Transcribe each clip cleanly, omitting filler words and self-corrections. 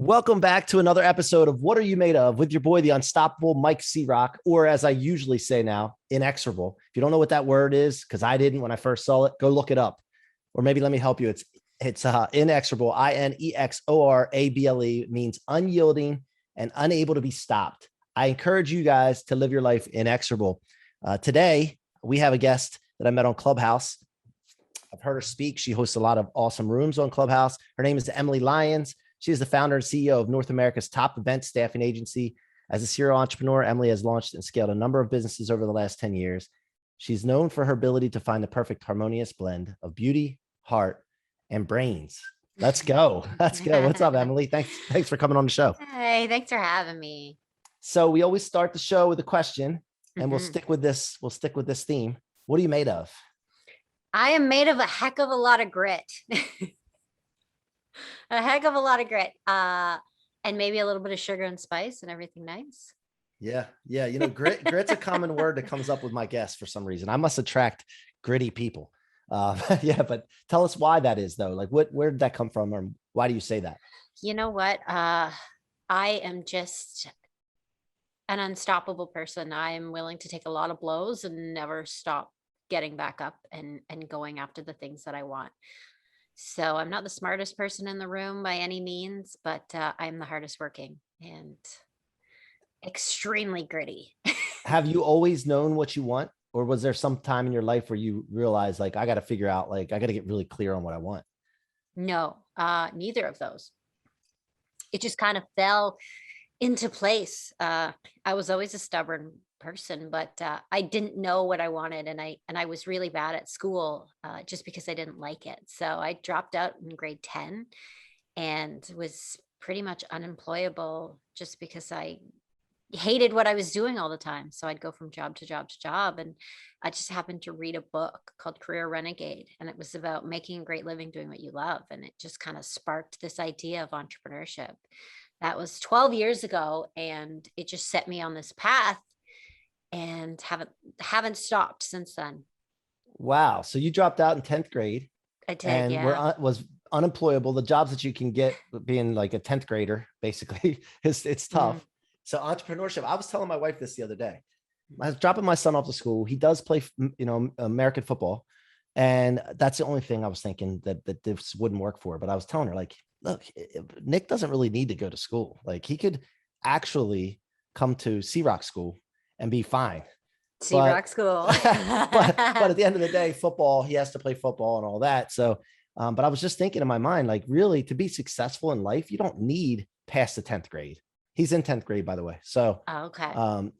Welcome back to another episode of What Are You Made Of with your boy, the unstoppable Mike C-Roc, or as I usually say now, inexorable. If you don't know what that word is, because I didn't when I first saw it, go look it up. Or maybe let me help you. It's inexorable, INEXORABLE, means unyielding and unable to be stopped. I encourage you guys to live your life inexorable. Today, we have a guest that I met on Clubhouse. I've heard her speak. She hosts a lot of awesome rooms on Clubhouse. Her name is Emily Lyons. She is the founder and CEO of North America's top event staffing agency. As a serial entrepreneur, Emily has launched and scaled a number of businesses over the last 10 years. She's known for her ability to find the perfect harmonious blend of beauty, heart, and brains. Let's go. Let's go. What's up, Emily? Thanks for coming on the show. Hey, thanks for having me. So we always start the show with a question, and we'll stick with this. We'll stick with this theme. What are you made of? I am made of a heck of a lot of grit. A heck of a lot of grit. And maybe a little bit of sugar and spice and everything nice. Yeah. You know, grit's a common word that comes up with my guests for some reason. I must attract gritty people. Yeah, but tell us why that is though. Like where did that come from? Or why do you say that? You know what? I am just an unstoppable person. I am willing to take a lot of blows and never stop getting back up and going after the things that I want. So I'm not the smartest person in the room by any means, but I'm the hardest working and extremely gritty. Have you always known what you want? Or was there some time in your life where you realized like, I got to figure out, like, I got to get really clear on what I want? No, neither of those. It just kind of fell into place. I was always a stubborn person, but I didn't know what I wanted, and I was really bad at school just because I didn't like it. So I dropped out in grade 10 and was pretty much unemployable just because I hated what I was doing all the time. So I'd go from job to job to job, and I just happened to read a book called Renegade, and it was about making a great living doing what you love, and it just kind of sparked this idea of entrepreneurship. That was 12 years ago, and it just set me on this path and haven't stopped since then. Wow. So you dropped out in 10th grade. I did, and yeah. was unemployable. The jobs that you can get being like a 10th grader, basically, it's tough. So entrepreneurship, I was telling my wife this the other day. I was dropping my son off to school. He does play, American football. And that's the only thing I was thinking that this wouldn't work for. But I was telling her, like, look, Nick doesn't really need to go to school. Like, he could actually come to C-Roc school and be fine. C-Roc school. but at the end of the day, football, he has to play football and all that. So, but I was just thinking in my mind, like, really, to be successful in life, you don't need past the 10th grade. He's in 10th grade, by the way. So, okay.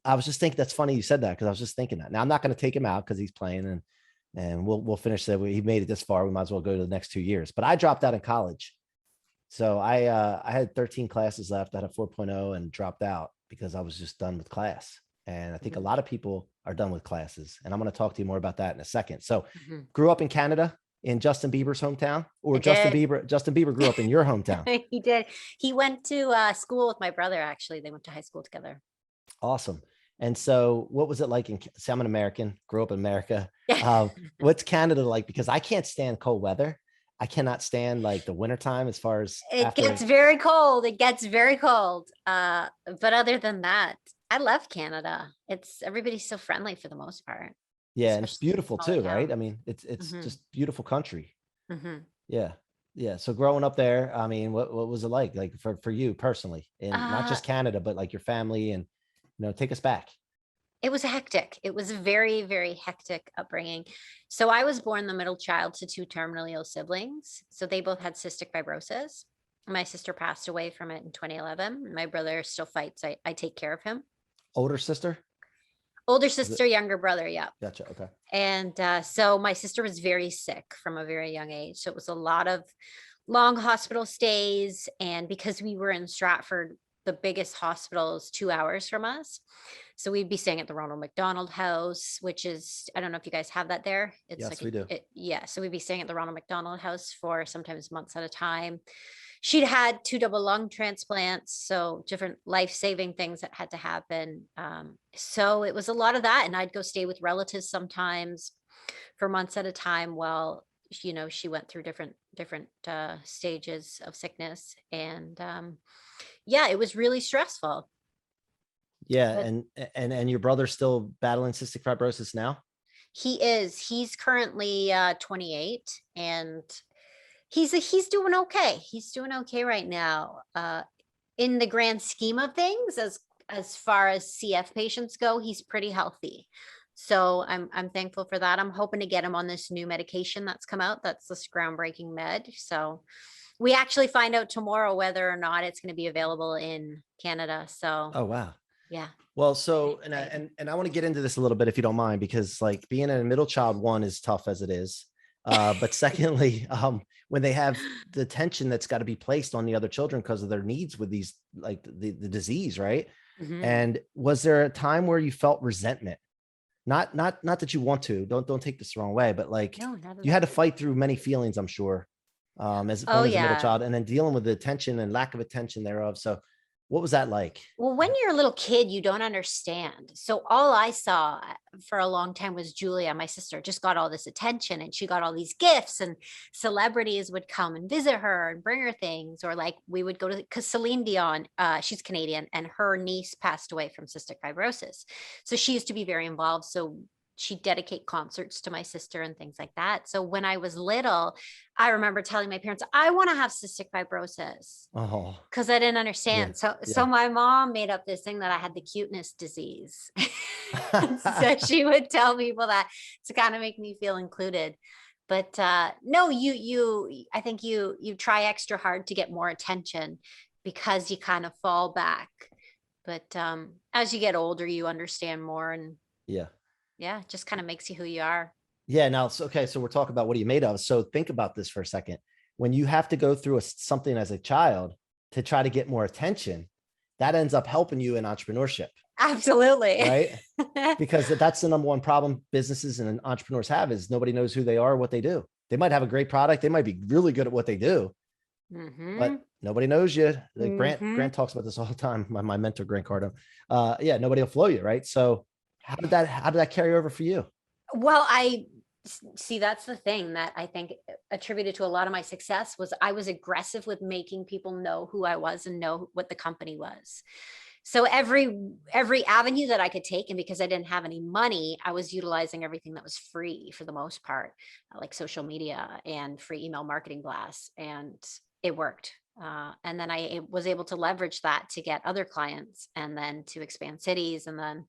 I was just thinking, that's funny you said that, because I was just thinking that. Now I'm not going to take him out because he's playing, and we'll finish that. He made it this far. We might as well go to the next 2 years. But I dropped out in college. So I had 13 classes left. I had a 4.0 and dropped out because I was just done with class. And I think a lot of people are done with classes. And I'm going to talk to you more about that in a second. So grew up in Canada, in Justin Bieber's hometown, or Justin Bieber grew up in your hometown? He did. He went to school with my brother, actually. They went to high school together. Awesome. And so what was it like see, I'm an American, grew up in America. What's Canada like? Because I can't stand cold weather. I cannot stand like the wintertime as far as it gets very cold. It gets very cold. But other than that, I love Canada. Everybody's so friendly for the most part. Yeah. And it's beautiful too, right? I mean, it's just beautiful country. Yeah. Yeah. So growing up there, I mean, what was it like for you personally, and not just Canada, but like your family, and, take us back. It was hectic. It was a very, very hectic upbringing. So I was born the middle child to two terminally ill siblings. So they both had cystic fibrosis. My sister passed away from it in 2011. My brother still fights. I take care of him. Older sister? Older sister, younger brother. Yeah. Gotcha. Okay. And so my sister was very sick from a very young age. So it was a lot of long hospital stays. And because we were in Stratford, the biggest hospital is 2 hours from us. So we'd be staying at the Ronald McDonald House, which is, I don't know if you guys have that there. It's yes, like we do. Yeah. So we'd be staying at the Ronald McDonald House for sometimes months at a time. She'd had 2 double lung transplants, so different life-saving things that had to happen. So it was a lot of that. And I'd go stay with relatives sometimes for months at a time while she went through different stages of sickness, and yeah, it was really stressful. Yeah. But And your brother's still battling cystic fibrosis now? he's currently 28, and he's doing okay. He's doing okay right now. In the grand scheme of things, as far as CF patients go, he's pretty healthy. So I'm thankful for that. I'm hoping to get him on this new medication that's come out. That's this groundbreaking med. So we actually find out tomorrow whether or not it's going to be available in Canada. So Oh, wow. yeah. Well, so, and I want to get into this a little bit, if you don't mind, because like being a middle child, one, is tough as it is. But secondly, when they have the tension that's got to be placed on the other children because of their needs with these, like the disease, right? Mhm. And was there a time where you felt resentment? Not that you want to, don't take this the wrong way, but like No, not at you had to all. fight through many feelings, I'm sure, as Oh one as a middle yeah. child, and then dealing with the attention and lack of attention thereof. So what was that like? Well, when you're a little kid, you don't understand. So all I saw for a long time was Julia, my sister, just got all this attention, and she got all these gifts, and celebrities would come and visit her and bring her things. Or like we would go to, because Celine Dion, she's Canadian, and her niece passed away from cystic fibrosis. So she used to be very involved. So she'd dedicate concerts to my sister and things like that. So when I was little, I remember telling my parents, I want to have cystic fibrosis, Oh, because I didn't yeah, understand. So yeah. my mom made up this thing that I had the cuteness disease. So she would tell people that to kind of make me feel included. But no, I think you try extra hard to get more attention because you kind of fall back. But as you get older, you understand more, and Yeah. yeah, it just kind of makes you who you are. Yeah. Now, so, okay. So we're talking about what are you made of? So think about this for a second. When you have to go through something as a child to try to get more attention, that ends up helping you in entrepreneurship, Absolutely. right? Because that's the number one problem businesses and entrepreneurs have is nobody knows who they are, what they do. They might have a great product. They might be really good at what they do, Mm-hmm. but nobody knows you. Like Mm-hmm. Grant talks about this all the time. My mentor, Grant Cardone. Yeah, nobody will flow you, right? So how did that carry over for you? Well, I see, that's the thing that I think attributed to a lot of my success was I was aggressive with making people know who I was and know what the company was. So every avenue that I could take, and because I didn't have any money, I was utilizing everything that was free for the most part, like social media and free email marketing blasts, and it worked. And then I was able to leverage that to get other clients, and then to expand cities, and then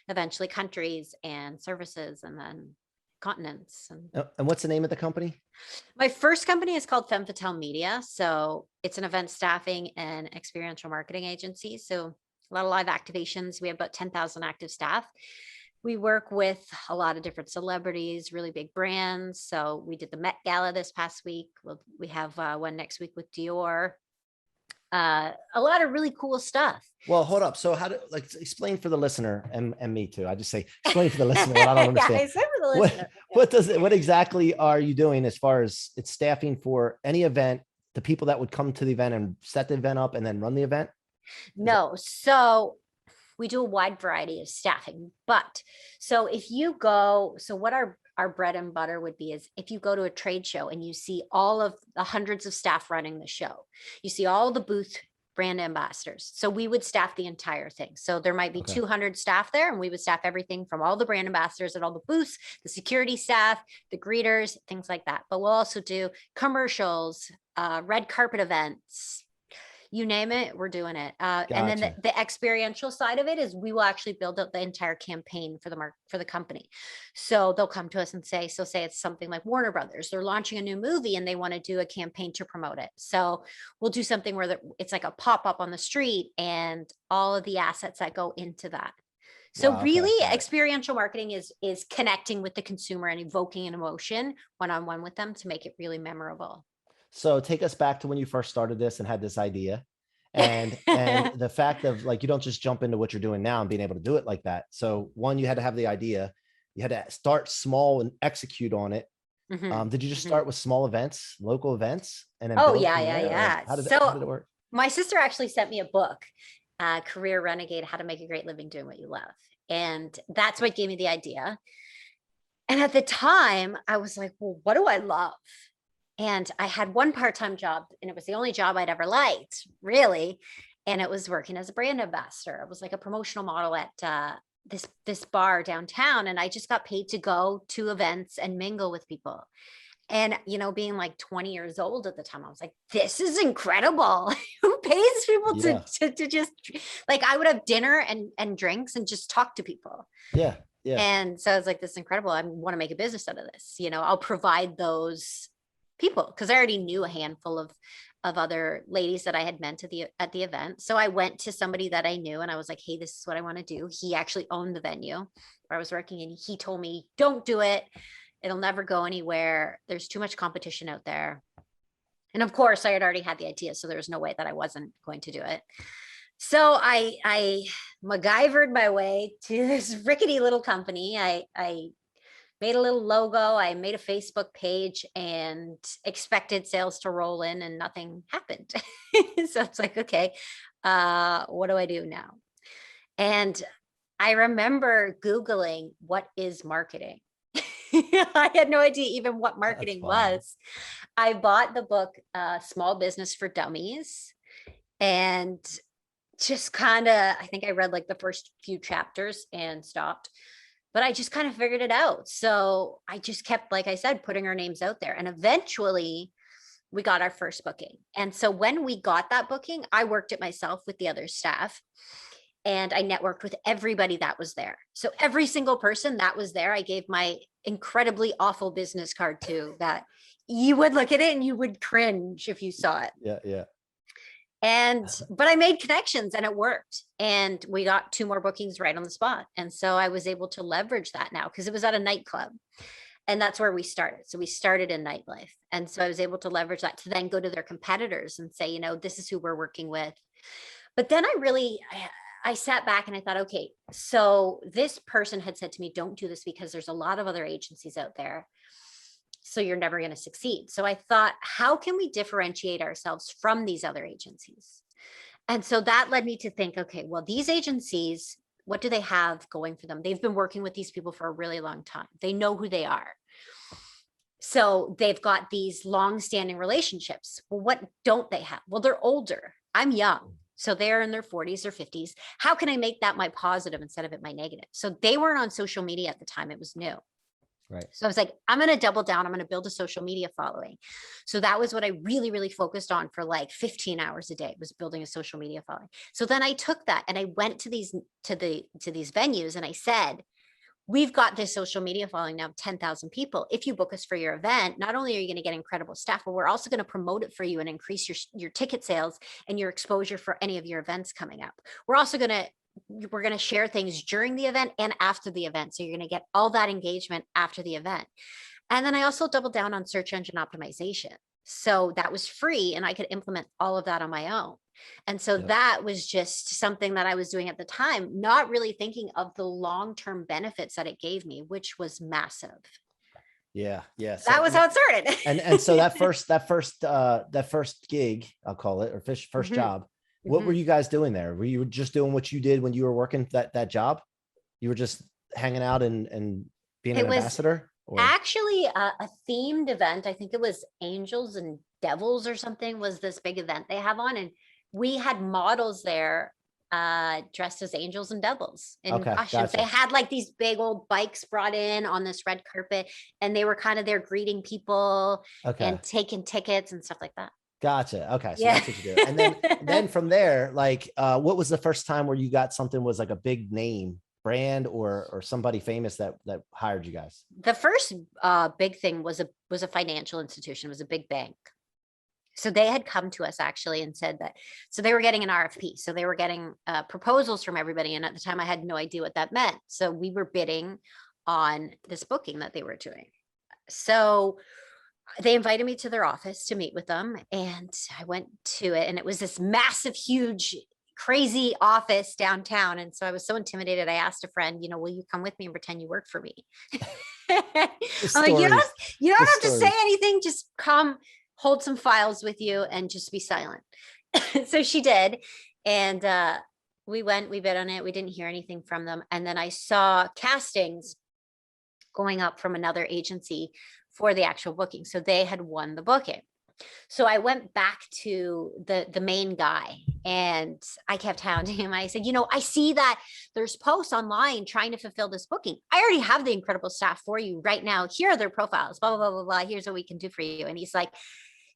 eventually countries and services, and then continents. And And what's the name of the company? my first company is called Femme Fatale Media. So it's an event staffing and experiential marketing agency. So a lot of live activations. We have about 10,000 active staff. We work with a lot of different celebrities, really big brands. So we did the Met Gala this past week. We have one next week with Dior. A lot of really cool stuff. Well, hold up. So how to like explain for the listener and me too. I just say explain for the listener what I don't Yeah, understand. I said for the listener. What exactly are you doing as far as it's staffing for any event, the people that would come to the event and set the event up and then run the event? No, so we do a wide variety of staffing, but so if you go, so what our bread and butter would be is if you go to a trade show and you see all of the hundreds of staff running the show, you see all the booth brand ambassadors. So we would staff the entire thing. So there might be Okay. 200 staff there, and we would staff everything from all the brand ambassadors at all the booths, the security staff, the greeters, things like that. But we'll also do commercials, red carpet events, you name it, we're doing it. And then Gotcha. the experiential side of it is we will actually build up the entire campaign for the company. So they'll come to us and say, so say it's something like Warner Brothers, they're launching a new movie and they want to do a campaign to promote it. So we'll do something where it's like a pop-up on the street and all of the assets that go into that. So Wow. Okay. really Got it. experiential marketing is connecting with the consumer and evoking an emotion one-on-one with them to make it really memorable. So take us back to when you first started this and had this idea. And the fact of like you don't just jump into what you're doing now and being able to do it like that. So one, you had to have the idea, you had to start small and execute on it. Mhm, Did you just mhm. start with small events, local events, and then Oh, build yeah, from yeah, there? Or yeah. how did So it work? my sister actually sent me a book, Career Renegade: How to Make a Great Living Doing What You Love. And that's what gave me the idea. And at the time I was like, well, what do I love? And I had one part-time job, and it was the only job I'd ever liked, really. And it was working as a brand ambassador. I was like a promotional model at this bar downtown. And I just got paid to go to events and mingle with people. And, being like 20 years old at the time, I was like, this is incredible. Who pays people Yeah. to just, like, I would have dinner and drinks and just talk to people. Yeah. Yeah. And so I was like, this is incredible. I want to make a business out of this. I'll provide those people, because I already knew a handful of other ladies that I had met at the event. So I went to somebody that I knew and I was like, hey, this is what I want to do. He actually owned the venue where I was working, and he told me, don't do it. It'll never go anywhere. There's too much competition out there. And of course I had already had the idea, so there was no way that I wasn't going to do it. So I MacGyvered my way to this rickety little company. I made a little logo. I made a Facebook page and expected sales to roll in, and nothing happened. So it's like, okay, what do I do now? And I remember Googling, what is marketing? I had no idea even what marketing was. I bought the book, Small Business for Dummies, and just kind of, I think I read like the first few chapters and stopped. But I just kind of figured it out. So I just kept, like I said, putting our names out there. And eventually we got our first booking. And so when we got that booking, I worked it myself with the other staff. And I networked with everybody that was there. So every single person that was there, I gave my incredibly awful business card to, that you would look at it and you would cringe if you saw it. Yeah. Yeah. But I made connections and it worked. And we got 2 more bookings right on the spot. And so I was able to leverage that now, because it was at a nightclub. And that's where we started. So we started in nightlife. And so I was able to leverage that to then go to their competitors and say, this is who we're working with. But then I sat back and I thought, okay, so this person had said to me, don't do this because there's a lot of other agencies out there, so you're never going to succeed. So I thought, how can we differentiate ourselves from these other agencies? And so that led me to think, okay, well, these agencies, what do they have going for them? They've been working with these people for a really long time. They know who they are. So they've got these long-standing relationships. Well, what don't they have? Well, they're older. I'm young. So they're in their 40s or 50s. How can I make that my positive instead of it my negative? So they weren't on social media at the time. It was new. Right. So I was like, I'm going to double down. I'm going to build a social media following. So that was what I really, really focused on for like 15 hours a day, was building a social media following. So then I took that and I went to these venues and I said, we've got this social media following now of 10,000 people. If you book us for your event, not only are you going to get incredible staff, but we're also going to promote it for you and increase your ticket sales and your exposure for any of your events coming up. We're going to share things during the event and after the event. So you're going to get all that engagement after the event. And then I also doubled down on search engine optimization. So that was free and I could implement all of that on my own. And so that was just something that I was doing at the time, not really thinking of the long-term benefits that it gave me, which was massive. Yeah. Yeah. So that was how it started. and so that first gig, I'll call it, or first job, what were you guys doing there? Were you just doing what you did when you were working that job? You were just hanging out and being an ambassador? Or? Actually a themed event. I think it was Angels and Devils or something was this big event they have on. And we had models there dressed as angels and devils in costumes. Gotcha. They had like these big old bikes brought in on this red carpet, and they were kind of there greeting people and taking tickets and stuff like that. Gotcha. Okay. So that's what you do. And then from there, like, what was the first time where you got something was like a big name brand or somebody famous that hired you guys? The first big thing was a financial institution. It was a big bank. So they had come to us actually and said that, so they were getting an RFP. So they were getting proposals from everybody. And at the time I had no idea what that meant. So we were bidding on this booking that they were doing. So they invited me to their office to meet with them. And I went to it, and it was this massive, huge, crazy office downtown. And so I was so intimidated. I asked a friend, will you come with me and pretend you work for me? I'm like, you don't have to say anything. Just come, hold some files with you and just be silent. So she did. And we bid on it. We didn't hear anything from them. And then I saw castings going up from another agency for the actual booking. So they had won the booking. So I went back to the main guy and I kept hounding him. I said, I see that there's posts online trying to fulfill this booking. I already have the incredible staff for you right now. Here are their profiles, blah, blah, blah, blah, blah. Here's what we can do for you. And he's like,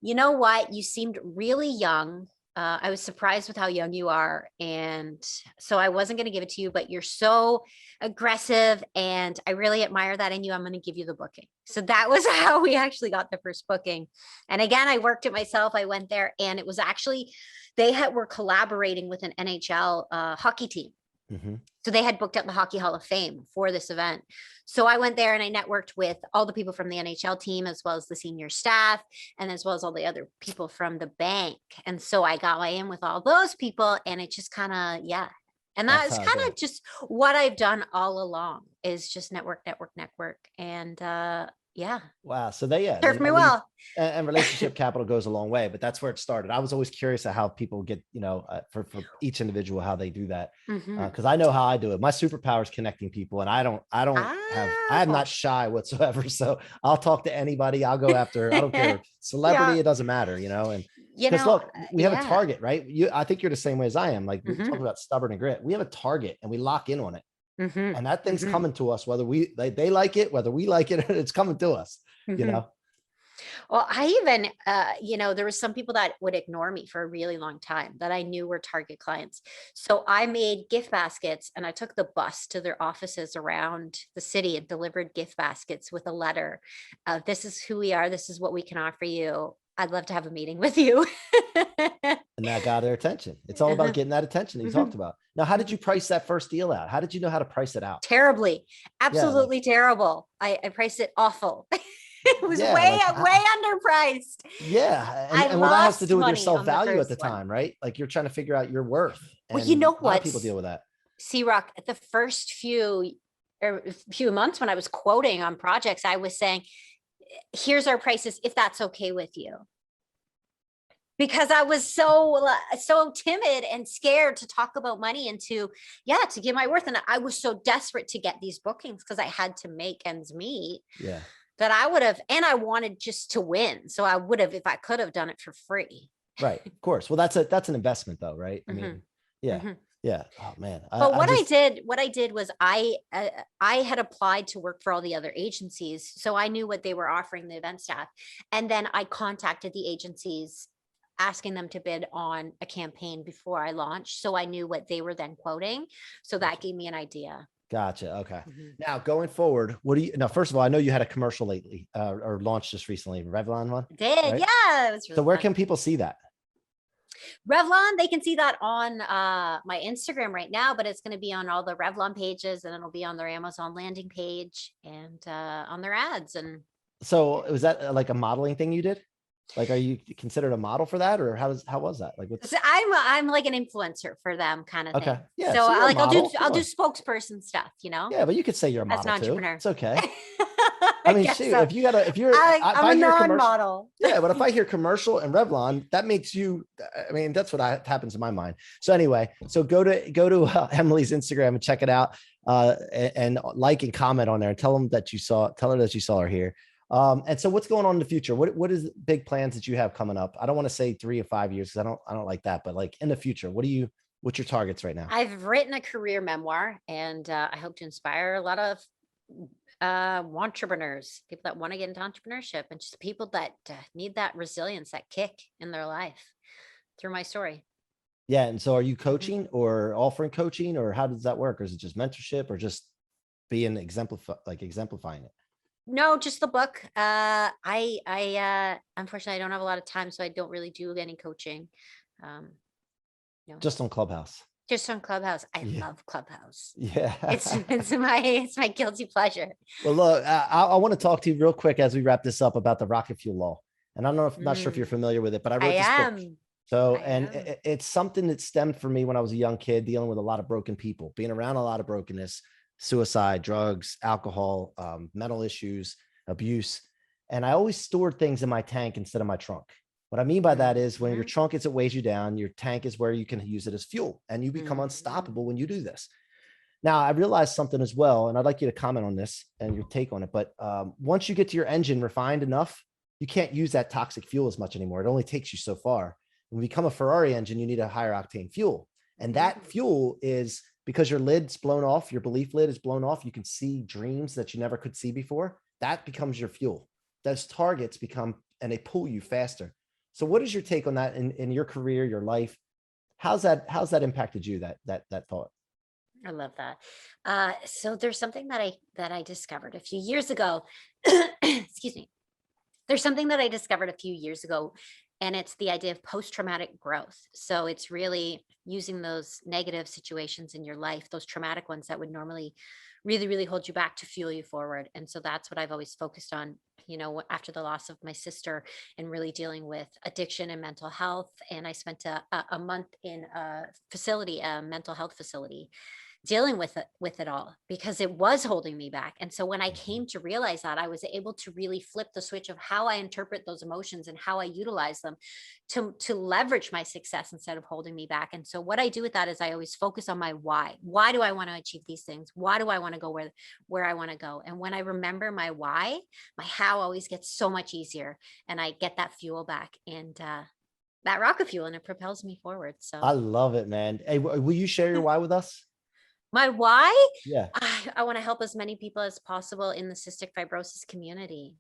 you know what? You seemed really young. I was surprised with how young you are. And so I wasn't going to give it to you, but you're so aggressive and I really admire that in you. I'm going to give you the booking. So that was how we actually got the first booking. And again, I worked it myself. I went there and it was actually, were collaborating with an NHL hockey team. Mm-hmm. So they had booked out the Hockey Hall of Fame for this event. So I went there and I networked with all the people from the NHL team, as well as the senior staff, and as well as all the other people from the bank. And so I got my in with all those people and it just kind of, yeah. And that's kind of just what I've done all along is just network. And yeah. Wow. So served me well. And relationship capital goes a long way, but that's where it started. I was always curious at how people get, for each individual, how they do that. Cause I know how I do it. My superpower is connecting people and I'm not shy whatsoever. So I'll talk to anybody. I'll go after, I don't care. Celebrity, It doesn't matter, and because look, we have a target, right? I think you're the same way as I am. Like we talk about stubborn and grit. We have a target and we lock in on it. And that thing's coming to us, whether they like it, whether we like it, it's coming to us, Well, I even, there was some people that would ignore me for a really long time that I knew were target clients. So I made gift baskets and I took the bus to their offices around the city and delivered gift baskets with a letter. This is who we are. This is what we can offer you. I'd love to have a meeting with you. And that got their attention. It's all about getting that attention that you talked about. Now, how did you price that first deal out? How did you know how to price it out? Terribly. Absolutely terrible. I priced it awful. It was way underpriced. Yeah. And what that has to do with your self-value at the time, right? Like you're trying to figure out your worth. Well, you know what? A lot of people deal with that. C-Roc, the first few months when I was quoting on projects, I was saying, here's our prices, if that's okay with you. Because I was so timid and scared to talk about money and to give my worth. And I was so desperate to get these bookings because I had to make ends meet. Yeah. That I would have, and I wanted just to win. So I would have, if I could have done it for free. Right. Of course. Well, that's an investment though, right? I mean, yeah. Yeah. Oh man. But what I did was I had applied to work for all the other agencies. So I knew what they were offering the event staff. And then I contacted the agencies asking them to bid on a campaign before I launched. So I knew what they were then quoting. So that gave me an idea. Gotcha. Okay. Now going forward, first of all, I know you had a commercial lately or launched just recently, Revlon one. Did. Right? Yeah. It was really so where can people see that? Revlon, they can see that on my Instagram right now, but it's going to be on all the Revlon pages and it'll be on their Amazon landing page and on their ads. And so was that like a modeling thing you did? Like, are you considered a model for that, or how was that? Like, so I'm like an influencer for them, kind of thing. Yeah. So I'll do spokesperson stuff, Yeah, but you could say you're a model as an entrepreneur. Too. It's okay. I mean, shoot, so. I'm a non-model. Yeah, but if I hear commercial and Revlon, that makes you. I mean, that's what happens in my mind. So anyway, go to Emily's Instagram and check it out, and like and comment on there, and tell her that you saw her here. And so what's going on in the future? What is the big plans that you have coming up? I don't want to say 3 or 5 years because I don't like that, but like in the future, what's your targets right now? I've written a career memoir and I hope to inspire a lot of entrepreneurs, people that want to get into entrepreneurship and just people that need that resilience, that kick in their life through my story. Yeah. And so are you coaching or offering coaching, or how does that work? Or is it just mentorship or just being exemplifying it? No, just the book. I unfortunately I don't have a lot of time, so I don't really do any coaching. No. Just on Clubhouse. Just on Clubhouse. I love Clubhouse. Yeah. It's my guilty pleasure. Well, look, I want to talk to you real quick as we wrap this up about the rocket fuel law. And I'm not sure if you're familiar with it, but I wrote this book. So, it's something that stemmed for me when I was a young kid, dealing with a lot of broken people, being around a lot of brokenness, suicide, drugs, alcohol, mental issues, abuse. And I always stored things in my tank instead of my trunk. What I mean by that is when your trunk is, it weighs you down, your tank is where you can use it as fuel and you become unstoppable when you do this. Now I realized something as well, and I'd like you to comment on this and your take on it. But once you get to your engine refined enough, you can't use that toxic fuel as much anymore. It only takes you so far. When you become a Ferrari engine, you need a higher octane fuel. And that fuel is because your lid's blown off, your belief lid is blown off. You can see dreams that you never could see before. That becomes your fuel. Those targets become, and they pull you faster. So what is your take on that in your career, your life? How's that impacted you, that thought? I love that. So there's something that I discovered a few years ago. Excuse me. There's something that I discovered a few years ago, and it's the idea of post-traumatic growth. So it's really using those negative situations in your life, those traumatic ones that would normally really, really hold you back, to fuel you forward. And so that's what I've always focused on, after the loss of my sister, and really dealing with addiction and mental health. And I spent a month in a facility, a mental health facility, dealing with it all, because it was holding me back. And so when I came to realize that, I was able to really flip the switch of how I interpret those emotions and how I utilize them to leverage my success instead of holding me back. And so what I do with that is I always focus on my why. Why do I want to achieve these things? Why do I want to go where I want to go? And when I remember my why, my how always gets so much easier, and I get that fuel back, and that rocket fuel, and it propels me forward. So I love it, man. Hey, will you share your why with us? my why, Yeah. I want to help as many people as possible in the cystic fibrosis community.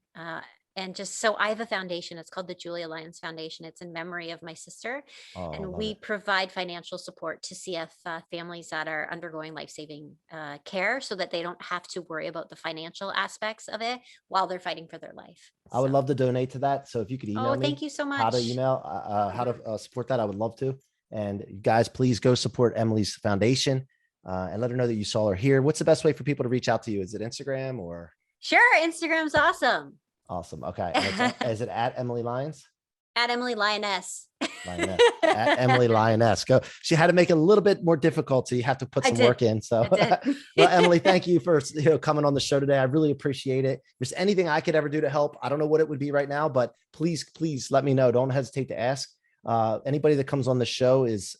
And just so I have a foundation, it's called the Julia Lyons Foundation. It's in memory of my sister. Oh, I And love we it. provide financial support to CF families that are undergoing life-saving care, so that they don't have to worry about the financial aspects of it while they're fighting for their life. I would So, love to donate to that. So if you could email oh, me thank you so how to much. support that, I would love to. And you guys, please go support Emily's foundation and let her know that you saw her here. What's the best way for people to reach out to you? Is it Instagram or? Sure. Instagram's awesome. Awesome. Okay. And is it at Emily Lyons? At Emily Lioness. Lioness. At Emily Lioness. Go. She had to make it a little bit more difficult, so you have to put some work in. So, well, Emily, thank you for coming on the show today. I really appreciate it. If there's anything I could ever do to help, I don't know what it would be right now, but please let me know. Don't hesitate to ask. Anybody that comes on the show is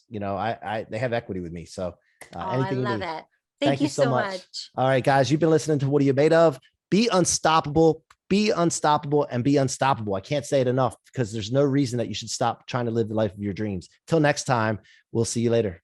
they have equity with me. So anything I you love need. it. Thank you so much. All right, guys, you've been listening to What Are You Made Of? Be unstoppable. Be unstoppable and be unstoppable. I can't say it enough, because there's no reason that you should stop trying to live the life of your dreams. Till next time, we'll see you later.